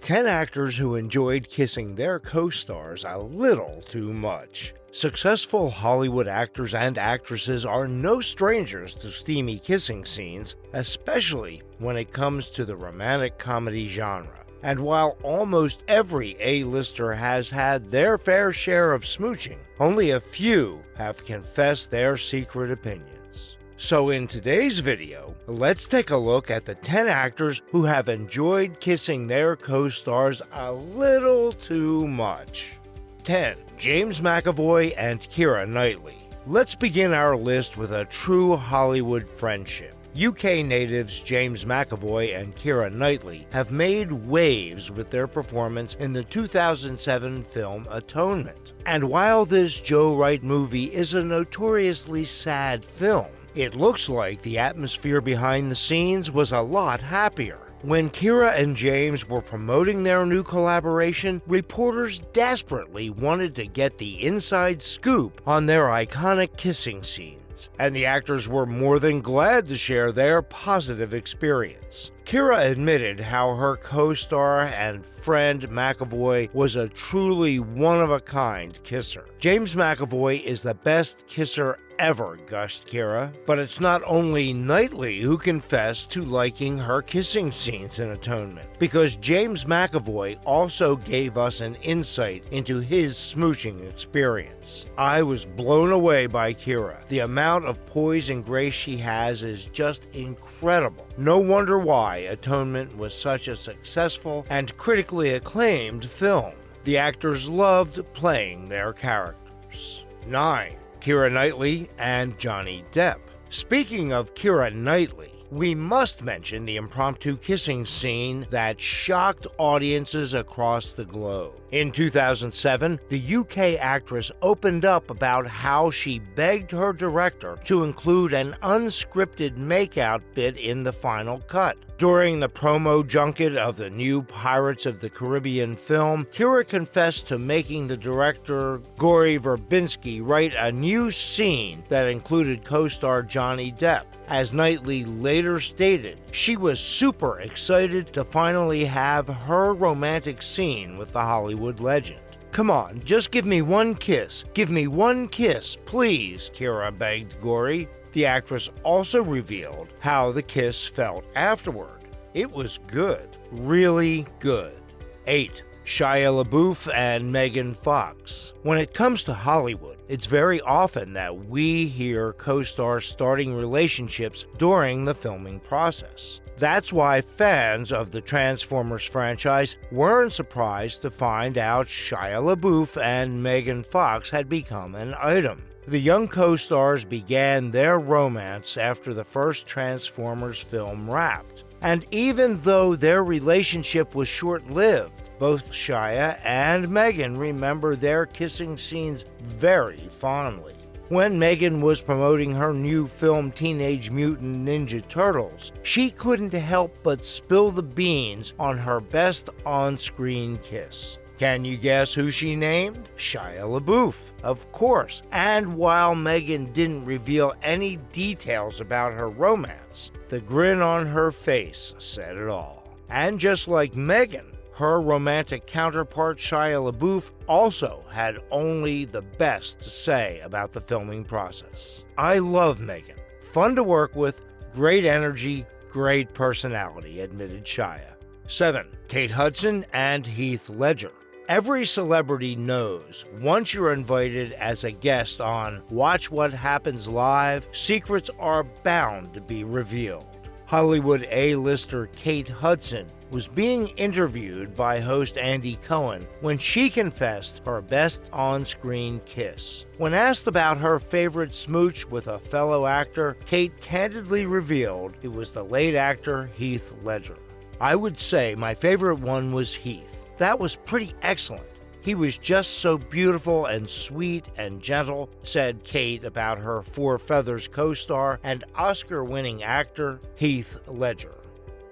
10 actors who enjoyed kissing their co-stars a little too much. Successful Hollywood actors and actresses are no strangers to steamy kissing scenes, especially when it comes to the romantic comedy genre. And while almost every A-lister has had their fair share of smooching, only a few have confessed their secret opinions. So in today's video, let's take a look at the 10 actors who have enjoyed kissing their co-stars a little too much. 10. James McAvoy and Keira Knightley. Let's begin our list with a true Hollywood friendship. UK natives James McAvoy and Keira Knightley have made waves with their performance in the 2007 film Atonement. And while this Joe Wright movie is a notoriously sad film, it looks like the atmosphere behind the scenes was a lot happier. When Keira and James were promoting their new collaboration, reporters desperately wanted to get the inside scoop on their iconic kissing scenes, and the actors were more than glad to share their positive experience. Keira admitted how her co-star and friend McAvoy was a truly one-of-a-kind kisser. James McAvoy is the best kisser ever, gushed Keira, but it's not only Knightley who confessed to liking her kissing scenes in Atonement, because James McAvoy also gave us an insight into his smooching experience. I was blown away by Keira. The amount of poise and grace she has is just incredible. No wonder why Atonement was such a successful and critically acclaimed film. The actors loved playing their characters. 9. Keira Knightley and Johnny Depp. Speaking of Keira Knightley, we must mention the impromptu kissing scene that shocked audiences across the globe. In 2007, the UK actress opened up about how she begged her director to include an unscripted makeout bit in the final cut. During the promo junket of the new Pirates of the Caribbean film, Keira confessed to making the director, Gore Verbinski, write a new scene that included co-star Johnny Depp. As Knightley later stated, she was super excited to finally have her romantic scene with the Hollywood legend. "Come on, just give me one kiss. Give me one kiss, please," Keira begged Gore. The actress also revealed how the kiss felt afterward. It was good. Really good. 8. Shia LaBeouf and Megan Fox. When it comes to Hollywood, it's very often that we hear co-stars starting relationships during the filming process. That's why fans of the Transformers franchise weren't surprised to find out Shia LaBeouf and Megan Fox had become an item. The young co-stars began their romance after the first Transformers film wrapped. And even though their relationship was short-lived, both Shia and Megan remember their kissing scenes very fondly. When Megan was promoting her new film Teenage Mutant Ninja Turtles, she couldn't help but spill the beans on her best on-screen kiss. Can you guess who she named? Shia LaBeouf, of course. And while Megan didn't reveal any details about her romance, the grin on her face said it all. And just like Megan, her romantic counterpart Shia LaBeouf also had only the best to say about the filming process. "I love Megan. Fun to work with, great energy, great personality," admitted Shia. 7. Kate Hudson and Heath Ledger. Every celebrity knows once you're invited as a guest on Watch What Happens Live, secrets are bound to be revealed. Hollywood A-lister Kate Hudson was being interviewed by host Andy Cohen when she confessed her best on-screen kiss. When asked about her favorite smooch with a fellow actor, Kate candidly revealed it was the late actor Heath Ledger. "I would say my favorite one was Heath. That was pretty excellent. He was just so beautiful and sweet and gentle," said Kate about her Four Feathers co-star and Oscar-winning actor Heath Ledger.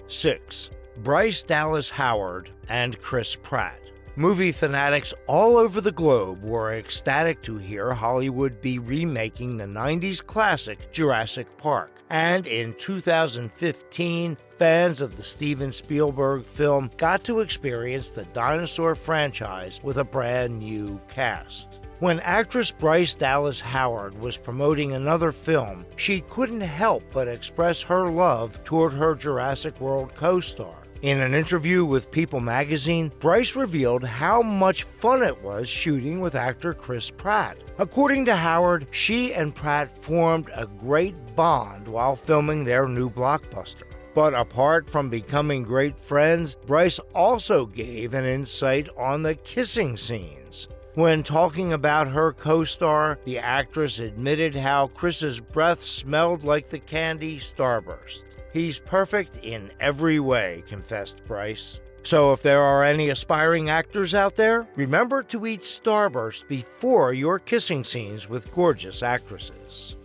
6. Bryce Dallas Howard and Chris Pratt. Movie fanatics all over the globe were ecstatic to hear Hollywood be remaking the 90s classic Jurassic Park. And in 2015, fans of the Steven Spielberg film got to experience the dinosaur franchise with a brand new cast. When actress Bryce Dallas Howard was promoting another film, she couldn't help but express her love toward her Jurassic World co-star. In an interview with People magazine, Bryce revealed how much fun it was shooting with actor Chris Pratt. According to Howard, she and Pratt formed a great bond while filming their new blockbuster. But apart from becoming great friends, Bryce also gave an insight on the kissing scenes. When talking about her co-star, the actress admitted how Chris's breath smelled like the candy Starburst. "He's perfect in every way," confessed Bryce. So if there are any aspiring actors out there, remember to eat Starburst before your kissing scenes with gorgeous actresses.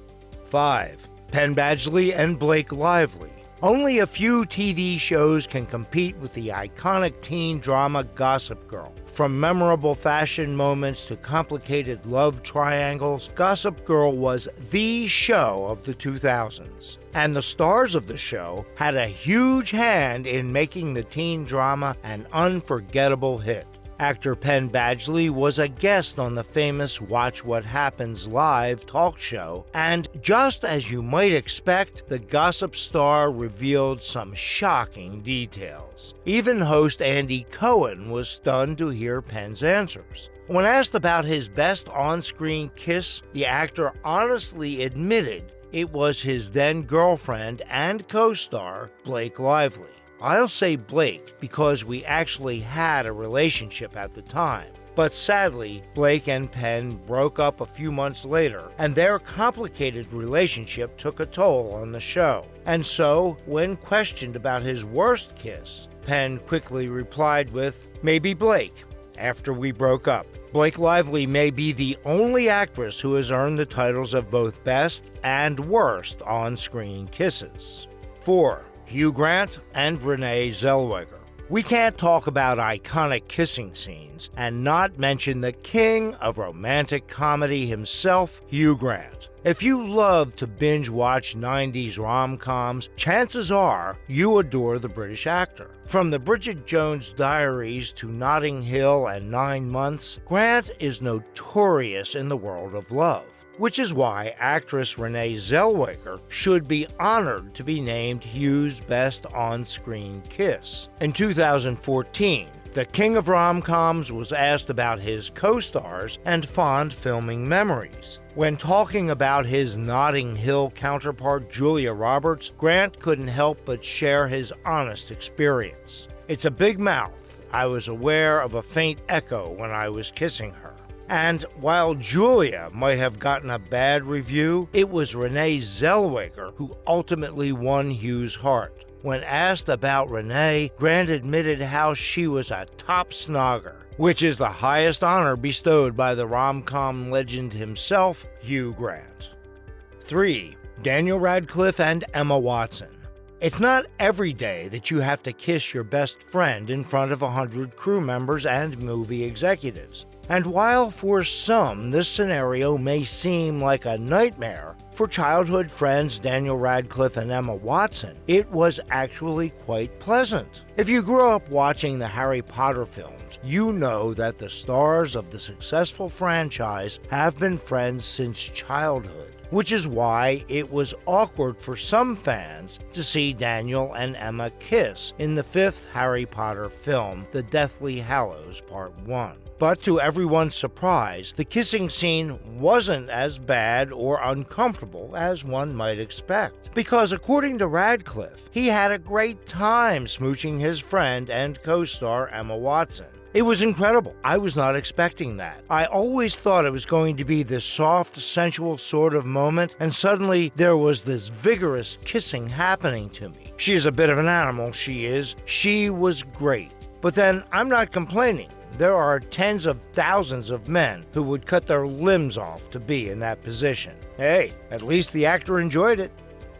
5. Penn Badgley and Blake Lively. Only a few TV shows can compete with the iconic teen drama Gossip Girl. From memorable fashion moments to complicated love triangles, Gossip Girl was the show of the 2000s. And the stars of the show had a huge hand in making the teen drama an unforgettable hit. Actor Penn Badgley was a guest on the famous Watch What Happens Live talk show, and just as you might expect, the gossip star revealed some shocking details. Even host Andy Cohen was stunned to hear Penn's answers. When asked about his best on-screen kiss, the actor honestly admitted it was his then-girlfriend and co-star, Blake Lively. I'll say Blake because we actually had a relationship at the time. But sadly, Blake and Penn broke up a few months later, and their complicated relationship took a toll on the show. And so, when questioned about his worst kiss, Penn quickly replied with, "Maybe Blake," after we broke up. Blake Lively may be the only actress who has earned the titles of both best and worst on-screen kisses. 4. Hugh Grant and Renee Zellweger. We can't talk about iconic kissing scenes and not mention the king of romantic comedy himself, Hugh Grant. If you love to binge watch 90s rom-coms, chances are you adore the British actor. From the Bridget Jones Diaries to Notting Hill and 9 Months, Grant is notorious in the world of love, which is why actress Renee Zellweger should be honored to be named Hugh's best on-screen kiss. In 2014, the king of rom-coms was asked about his co-stars and fond filming memories. When talking about his Notting Hill counterpart Julia Roberts, Grant couldn't help but share his honest experience. "It's a big mouth. I was aware of a faint echo when I was kissing her." And while Julia might have gotten a bad review, it was Renee Zellweger who ultimately won Hugh's heart. When asked about Renee, Grant admitted how she was a top snogger, which is the highest honor bestowed by the rom-com legend himself, Hugh Grant. 3. Daniel Radcliffe and Emma Watson. It's not every day that you have to kiss your best friend in front of 100 crew members and movie executives. And while for some this scenario may seem like a nightmare, for childhood friends Daniel Radcliffe and Emma Watson, it was actually quite pleasant. If you grew up watching the Harry Potter films, you know that the stars of the successful franchise have been friends since childhood, which is why it was awkward for some fans to see Daniel and Emma kiss in the 5th Harry Potter film, The Deathly Hallows Part 1. But to everyone's surprise, the kissing scene wasn't as bad or uncomfortable as one might expect. Because according to Radcliffe, he had a great time smooching his friend and co-star Emma Watson. It was incredible. I was not expecting that. I always thought it was going to be this soft, sensual sort of moment, and suddenly there was this vigorous kissing happening to me. She is a bit of an animal, she is. She was great. But then, I'm not complaining. There are tens of thousands of men who would cut their limbs off to be in that position. Hey, at least the actor enjoyed it.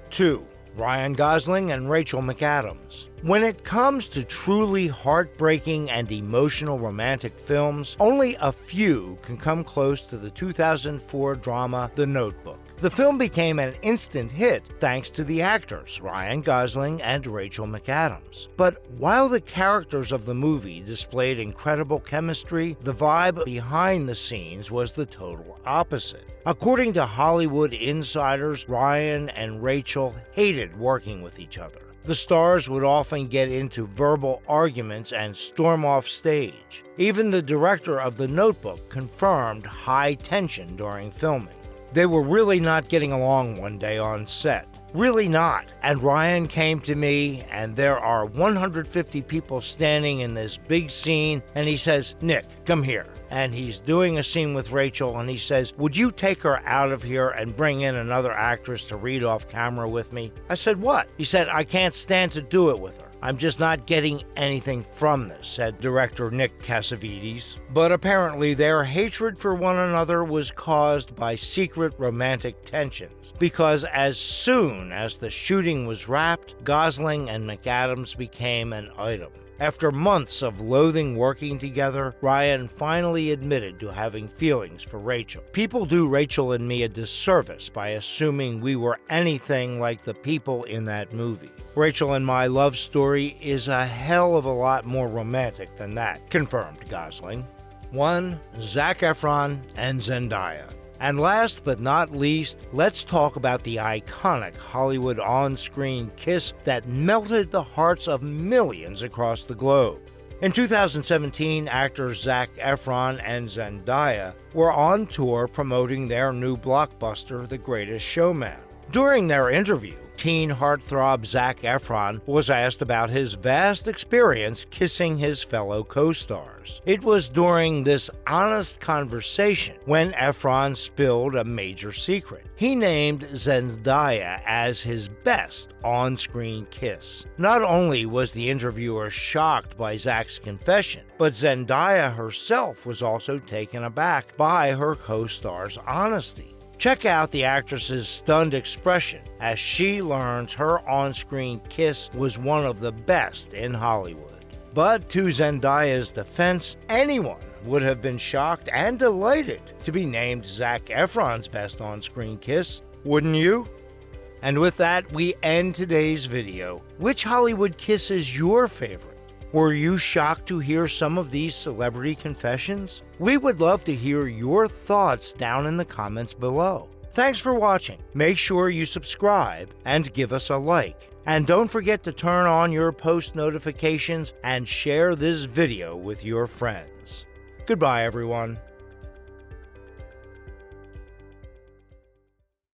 2. Ryan Gosling and Rachel McAdams. When it comes to truly heartbreaking and emotional romantic films, only a few can come close to the 2004 drama The Notebook. The film became an instant hit thanks to the actors, Ryan Gosling and Rachel McAdams. But while the characters of the movie displayed incredible chemistry, the vibe behind the scenes was the total opposite. According to Hollywood insiders, Ryan and Rachel hated working with each other. The stars would often get into verbal arguments and storm off stage. Even the director of The Notebook confirmed high tension during filming. They were really not getting along one day on set. Really not. And Ryan came to me, and there are 150 people standing in this big scene, and he says, "Nick, come here." And he's doing a scene with Rachel, and he says, "Would you take her out of here and bring in another actress to read off camera with me?" I said, "What?" He said, "I can't stand to do it with her. I'm just not getting anything from this," said director Nick Cassavetes. But apparently their hatred for one another was caused by secret romantic tensions, because as soon as the shooting was wrapped, Gosling and McAdams became an item. After months of loathing working together, Ryan finally admitted to having feelings for Rachel. People do Rachel and me a disservice by assuming we were anything like the people in that movie. Rachel and my love story is a hell of a lot more romantic than that, confirmed Gosling. 1. Zac Efron and Zendaya. And last but not least, let's talk about the iconic Hollywood on-screen kiss that melted the hearts of millions across the globe. In 2017, actors Zac Efron and Zendaya were on tour promoting their new blockbuster, The Greatest Showman. During their interview, teen heartthrob Zac Efron was asked about his vast experience kissing his fellow co-stars. It was during this honest conversation when Efron spilled a major secret. He named Zendaya as his best on-screen kiss. Not only was the interviewer shocked by Zac's confession, but Zendaya herself was also taken aback by her co-star's honesty. Check out the actress's stunned expression as she learns her on-screen kiss was one of the best in Hollywood. But to Zendaya's defense, anyone would have been shocked and delighted to be named Zac Efron's best on-screen kiss, wouldn't you? And with that, we end today's video. Which Hollywood kiss is your favorite? Were you shocked to hear some of these celebrity confessions? We would love to hear your thoughts down in the comments below. Thanks for watching. Make sure you subscribe and give us a like. And don't forget to turn on your post notifications and share this video with your friends. Goodbye, everyone.